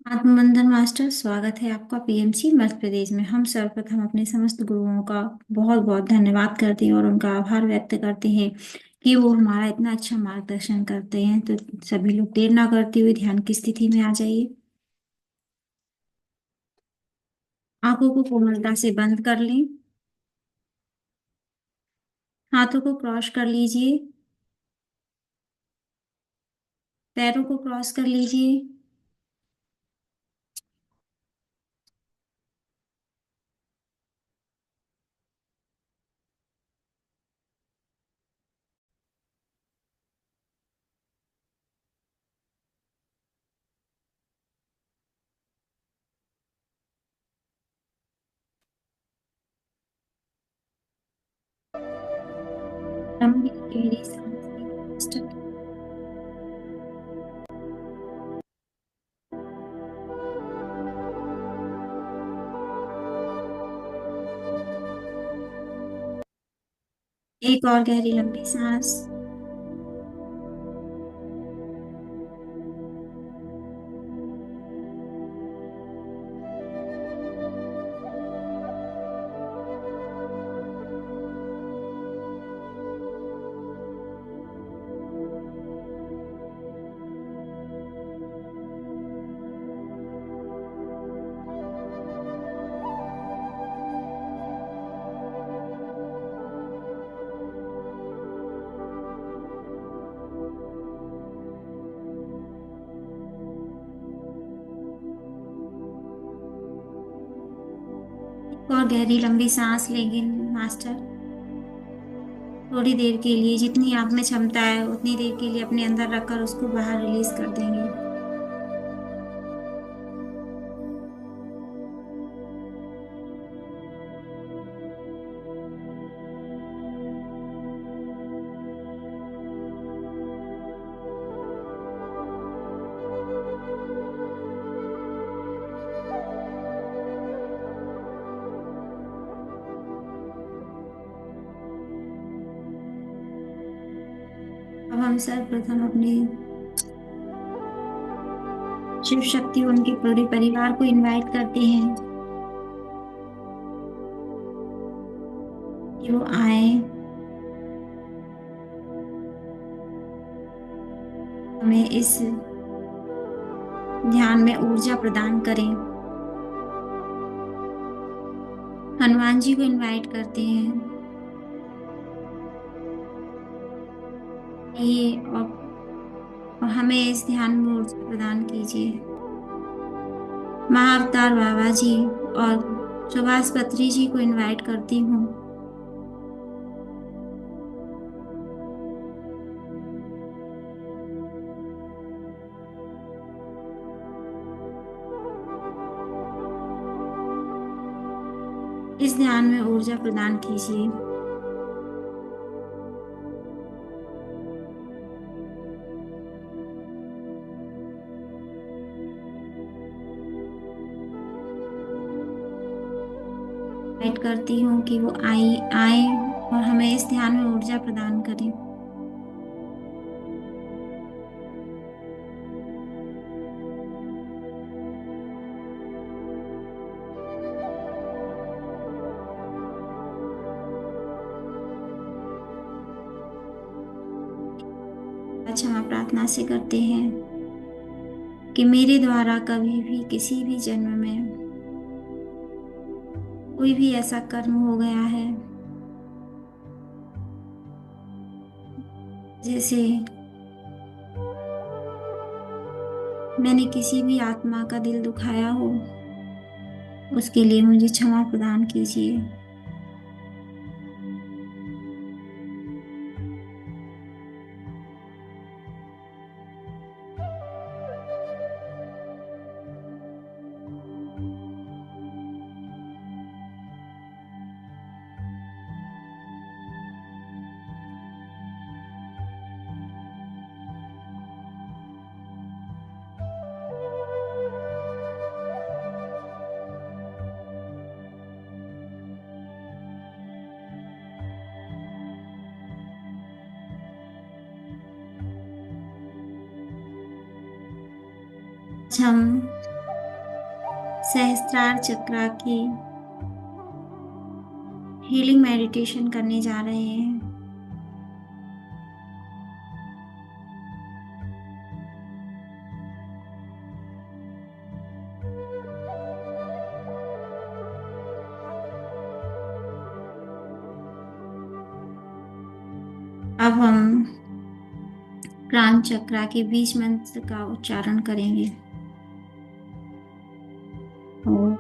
आत्मबंधन master, स्वागत है आपका पीएमसी मध्य प्रदेश में। हम सर्वप्रथम अपने समस्त गुरुओं का बहुत बहुत धन्यवाद करते हैं और उनका आभार व्यक्त करते हैं कि वो हमारा इतना अच्छा मार्गदर्शन करते हैं। तो सभी लोग देर ना करते हुए ध्यान की स्थिति में आ जाइए। आंखों को कोमलता से बंद कर लें। हाथों को क्रॉस कर लीजिए। पैरों को क्रॉस कर लीजिए। लंबी गहरी सांस लें मास्टर। एक और गहरी लंबी सांस। एक और गहरी लंबी सांस लेंगे मास्टर। थोड़ी देर के लिए, जितनी आप में क्षमता है उतनी देर के लिए अपने अंदर रखकर उसको बाहर रिलीज कर देंगे। अब हम सर्वप्रथम अपने शिव शक्ति, उनके पूरे परिवार को इनवाइट करते हैं कि वो आए, हमें इस ध्यान में ऊर्जा प्रदान करें। हनुमान जी को इनवाइट करते हैं। ये और हमें इस ध्यान में ऊर्जा प्रदान कीजिए। महाअवतार बाबा जी और सुभाष पत्री जी को इनवाइट करती हूँ। इस ध्यान में ऊर्जा प्रदान कीजिए। इनवाइट करती हूँ कि वो आए और हमें इस ध्यान में ऊर्जा प्रदान करें। क्षमा प्रार्थना से करते हैं कि मेरे द्वारा कभी भी किसी भी जन्म में कोई भी ऐसा कर्म हो गया है जैसे मैंने किसी भी आत्मा का दिल दुखाया हो, उसके लिए मुझे क्षमा प्रदान कीजिए। आज हम सहस्त्रार चक्रा की हीलिंग मेडिटेशन करने जा रहे हैं। अब हम प्राण चक्रा के बीज मंत्र का उच्चारण करेंगे। ओम।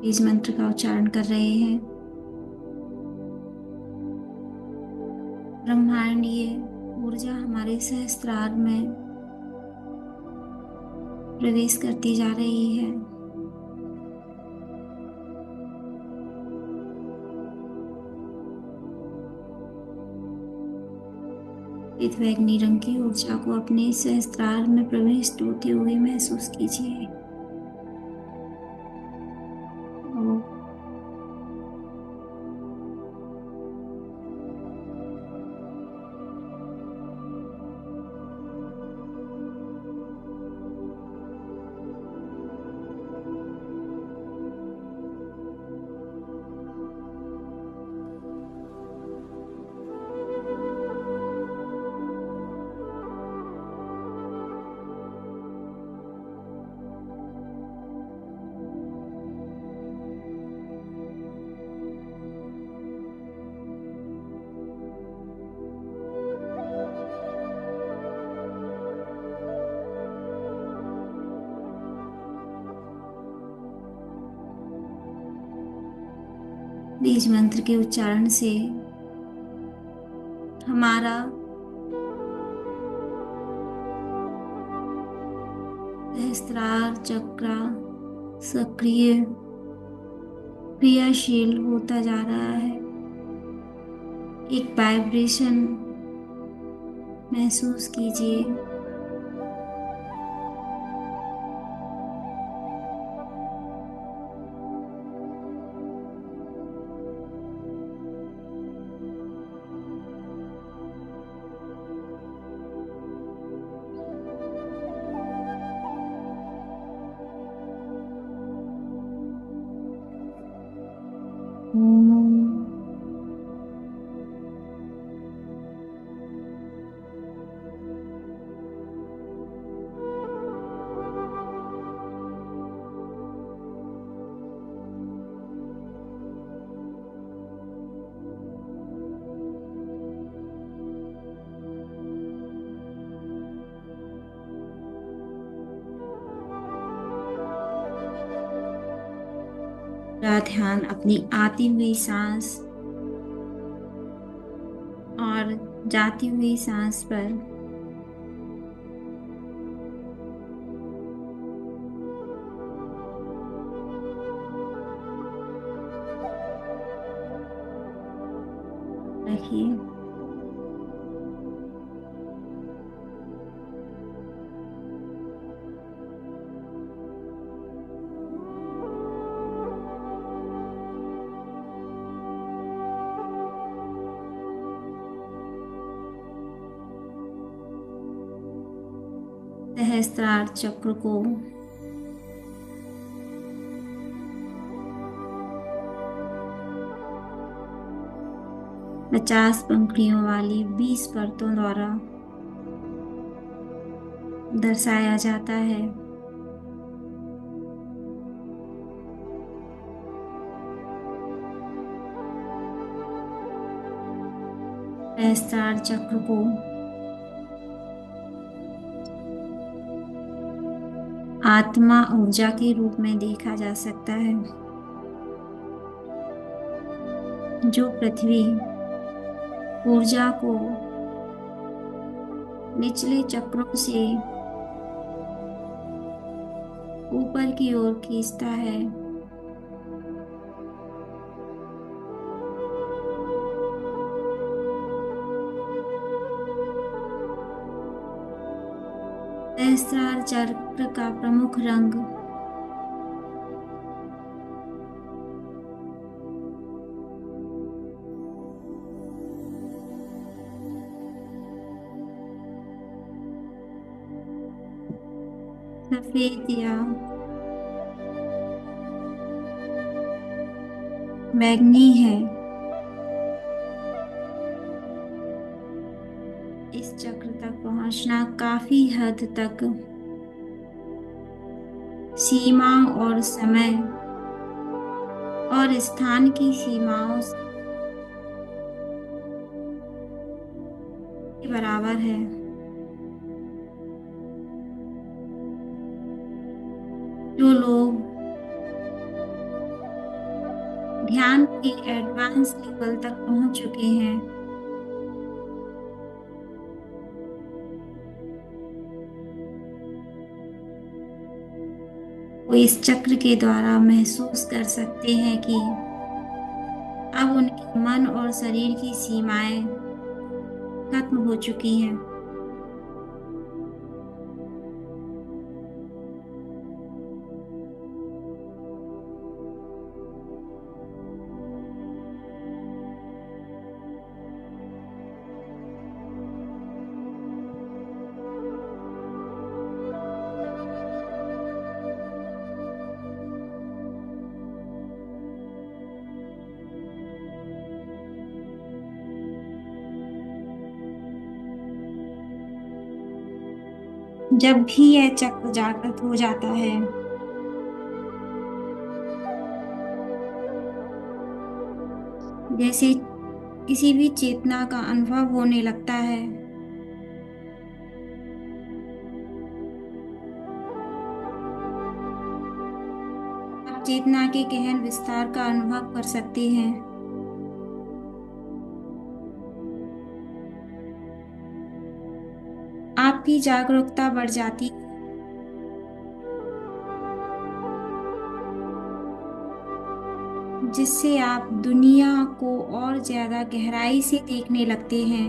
बीज मंत्र का उच्चारण कर रहे हैं। ब्रह्मांडीय ऊर्जा हमारे सहस्त्रार में प्रवेश करती जा रही है। बैगनी रंग की ऊर्जा को अपने सहस्त्रार में प्रविष्ट होते हुए महसूस कीजिए। बीज मंत्र के उच्चारण से हमारा सहस्त्रार चक्र सक्रिय क्रियाशील होता जा रहा है। एक वाइब्रेशन महसूस कीजिए। ध्यान अपनी आती हुई सांस और जाती हुई सांस पर रखिए। सहस्त्रार चक्र को 50 पंखुड़ियों वाली 20 परतों द्वारा दर्शाया जाता है। सहस्त्रार चक्र को आत्मा ऊर्जा के रूप में देखा जा सकता है, जो पृथ्वी ऊर्जा को निचले चक्रों से ऊपर की ओर खींचता है। सहस्त्रार चक्र का प्रमुख रंग सफेद या बैंगनी है। इस चक्र तक पहुंचना काफी हद तक सीमा और समय और स्थान की सीमाओं के बराबर है। जो लोग ध्यान के एडवांस लेवल तक पहुंच चुके हैं, वो इस चक्र के द्वारा महसूस कर सकते हैं कि अब उनके मन और शरीर की सीमाएं खत्म हो चुकी हैं। जब भी यह चक्र जागृत हो जाता है, जैसे किसी भी चेतना का अनुभव होने लगता है, आप चेतना के गहन विस्तार का अनुभव कर सकते हैं। आपकी जागरूकता बढ़ जाती है, जिससे आप दुनिया को और ज्यादा गहराई से देखने लगते हैं।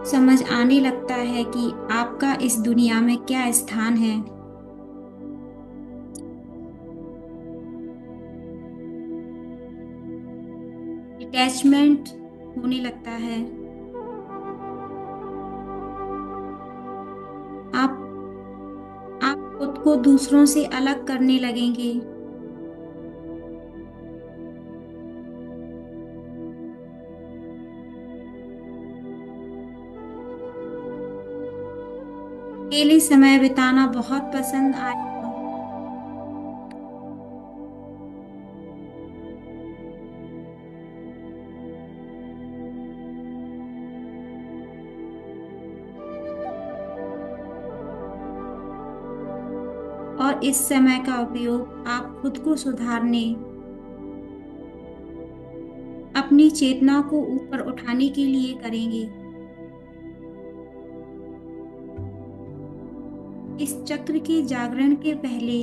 समझ आने लगता है कि आपका इस दुनिया में क्या स्थान है। अटैचमेंट होने लगता है। आप आप खुद को दूसरों से अलग करने लगेंगे। अकेले समय बिताना बहुत पसंद आएगा। और इस समय का उपयोग आप खुद को सुधारने, अपनी चेतना को ऊपर उठाने के लिए करेंगे। इस चक्र के जागरण के पहले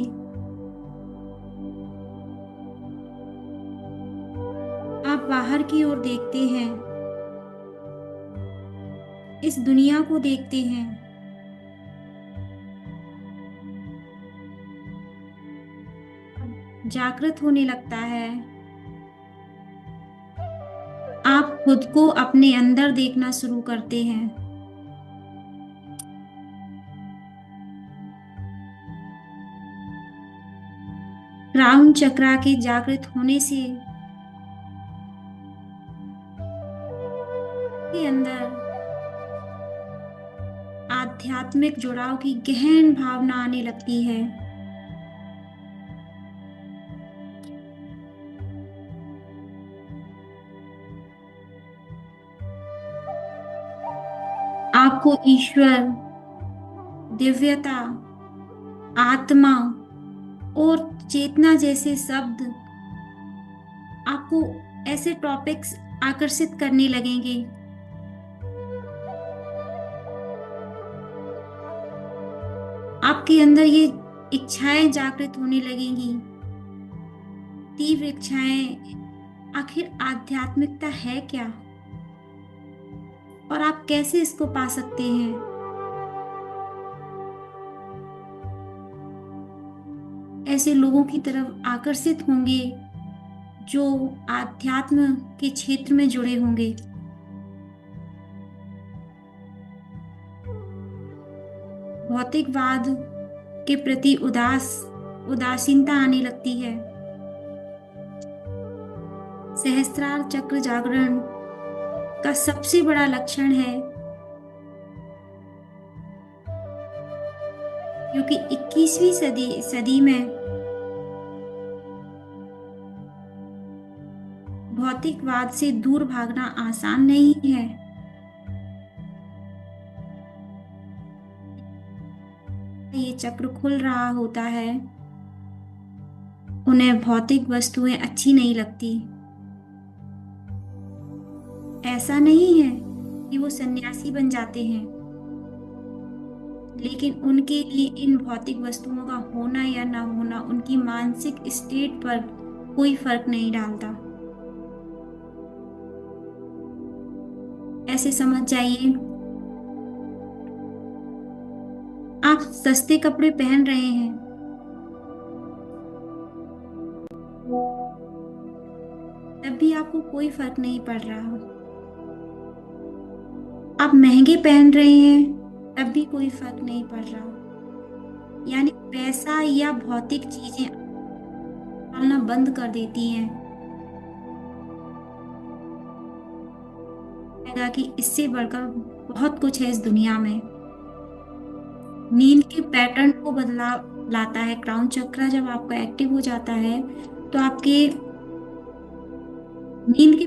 आप बाहर की ओर देखते हैं, इस दुनिया को देखते हैं। जागृत होने लगता है। आप खुद को अपने अंदर देखना शुरू करते हैं। क्राउन चक्रा के जागृत होने से के अंदर आध्यात्मिक जुड़ाव की गहन भावना आने लगती है। आपको ईश्वर, दिव्यता, आत्मा और चेतना जैसे शब्द आपको ऐसे टॉपिक्स आकर्षित करने लगेंगे। आपके अंदर ये इच्छाएं जागृत होने लगेंगी, तीव्र इच्छाएं। आखिर आध्यात्मिकता है क्या और आप कैसे इसको पा सकते हैं? ऐसे लोगों की तरफ आकर्षित होंगे जो आध्यात्म के क्षेत्र में जुड़े होंगे। भौतिकवाद के प्रति उदासीनता आने लगती है। सहस्त्रार चक्र जागरण का सबसे बड़ा लक्षण है, क्योंकि 21वीं सदी में भौतिकवाद से दूर भागना आसान नहीं है। ये चक्र खुल रहा होता है, उन्हें भौतिक वस्तुएं अच्छी नहीं लगती। ऐसा नहीं है कि वो सन्यासी बन जाते हैं, लेकिन उनके लिए इन भौतिक वस्तुओं का होना या ना होना उनकी मानसिक स्टेट पर कोई फर्क नहीं डालता। ऐसे समझ जाइए, आप सस्ते कपड़े पहन रहे हैं, तब भी आपको कोई फर्क नहीं पड़ रहा। आप महंगे पहन रहे हैं, तब भी कोई फर्क नहीं पड़ रहा। यानी पैसा या भौतिक चीजें पालना बंद कर देती हैं। लगा कि इससे बढ़कर बहुत कुछ है इस दुनिया में। नींद के पैटर्न को बदलाव लाता है क्राउन चक्र। जब आपका एक्टिव हो जाता है तो आपके नींद के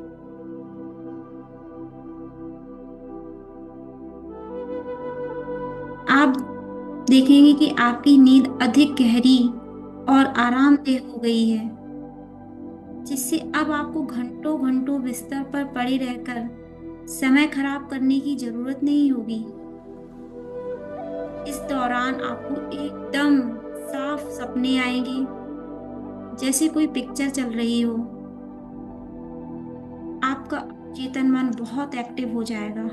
आप देखेंगे कि आपकी नींद अधिक गहरी और आरामदेह हो गई है, जिससे अब आपको घंटों घंटों बिस्तर पर पड़े रहकर समय खराब करने की जरूरत नहीं होगी। इस दौरान आपको एकदम साफ सपने आएंगे, जैसे कोई पिक्चर चल रही हो। आपका चेतन मन बहुत एक्टिव हो जाएगा।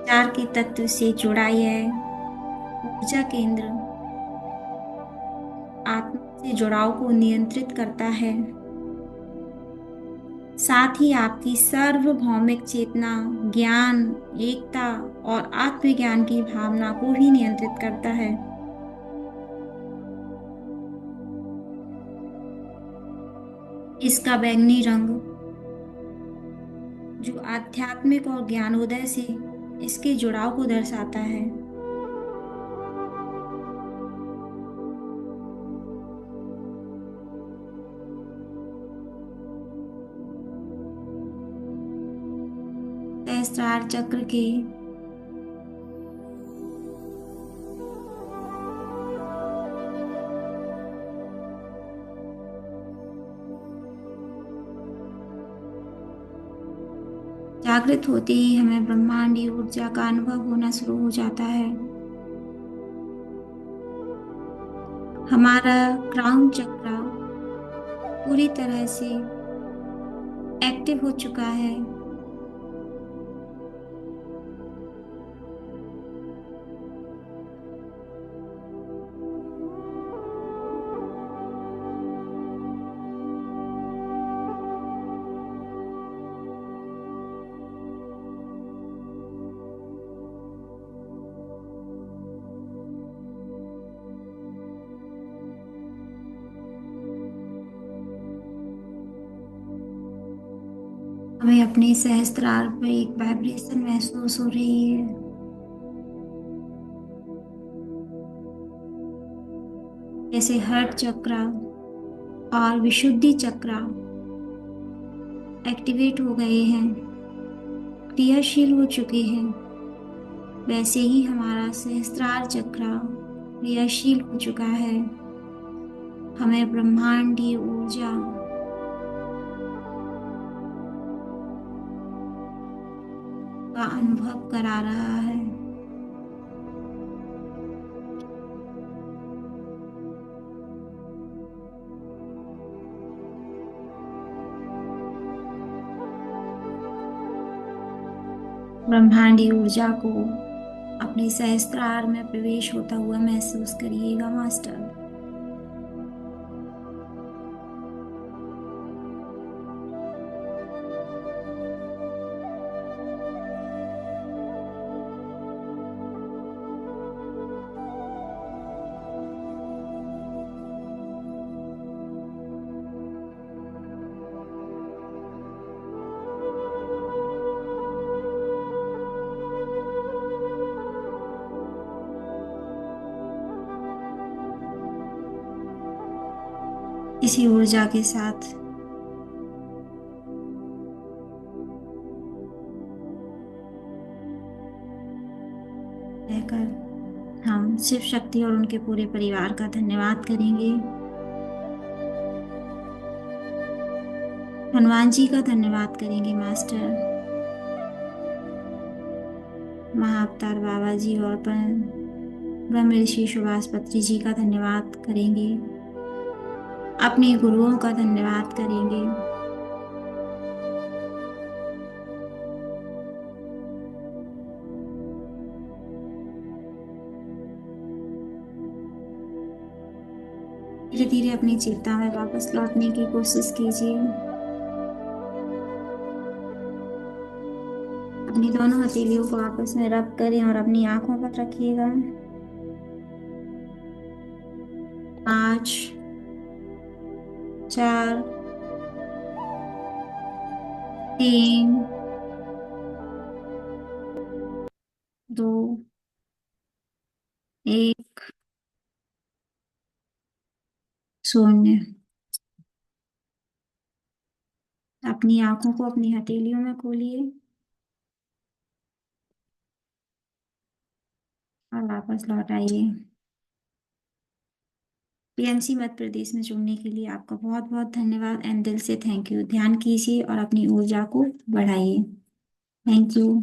चार के तत्व से जुड़ा यह ऊर्जा केंद्र आत्मा से जुड़ाव को नियंत्रित करता है, साथ ही आपकी सार्वभौमिक चेतना, ज्ञान, एकता और आत्मज्ञान की भावना को भी नियंत्रित करता है। इसका बैंगनी रंग, जो आध्यात्मिक और ज्ञानोदय से इसके जुड़ाव को दर्शाता है। सहस्त्रार चक्र के जागृत होते ही हमें ब्रह्मांडीय ऊर्जा का अनुभव होना शुरू हो जाता है। हमारा क्राउन चक्र पूरी तरह से एक्टिव हो चुका है। हमें अपने सहस्त्रार पर एक वाइब्रेशन महसूस हो रही है, जैसे हर्ट चक्र और विशुद्धि चक्र एक्टिवेट हो गए हैं, क्रियाशील हो चुके हैं। वैसे ही हमारा सहस्त्रार चक्र क्रियाशील हो चुका है, हमें ब्रह्मांडीय ऊर्जा का अनुभव करा रहा है। ब्रह्मांडीय ऊर्जा को अपने सहस्त्रार में प्रवेश होता हुआ महसूस करिएगा मास्टर। इसी ऊर्जा के साथ रहकर हम शिव शक्ति और उनके पूरे परिवार का धन्यवाद करेंगे। हनुमान जी का धन्यवाद करेंगे मास्टर, महाअवतार बाबा जी और ब्रह्म ऋषि सुभाष पत्री जी का धन्यवाद करेंगे, अपने गुरुओं का धन्यवाद करेंगे। धीरे धीरे अपनी चेतना में वापस लौटने की कोशिश कीजिए। अपनी दोनों हथेलियों को आपस में रब करें और अपनी आंखों पर रखिएगा। 5, 4, 3, 2, 1, 0। अपनी आंखों को अपनी हथेलियों में खोलिए और वापस लौट आइए। पीएमसी मध्य प्रदेश में जुड़ने के लिए आपका बहुत बहुत धन्यवाद एंड दिल से थैंक यू। ध्यान कीजिए और अपनी ऊर्जा को बढ़ाइए। Thank you.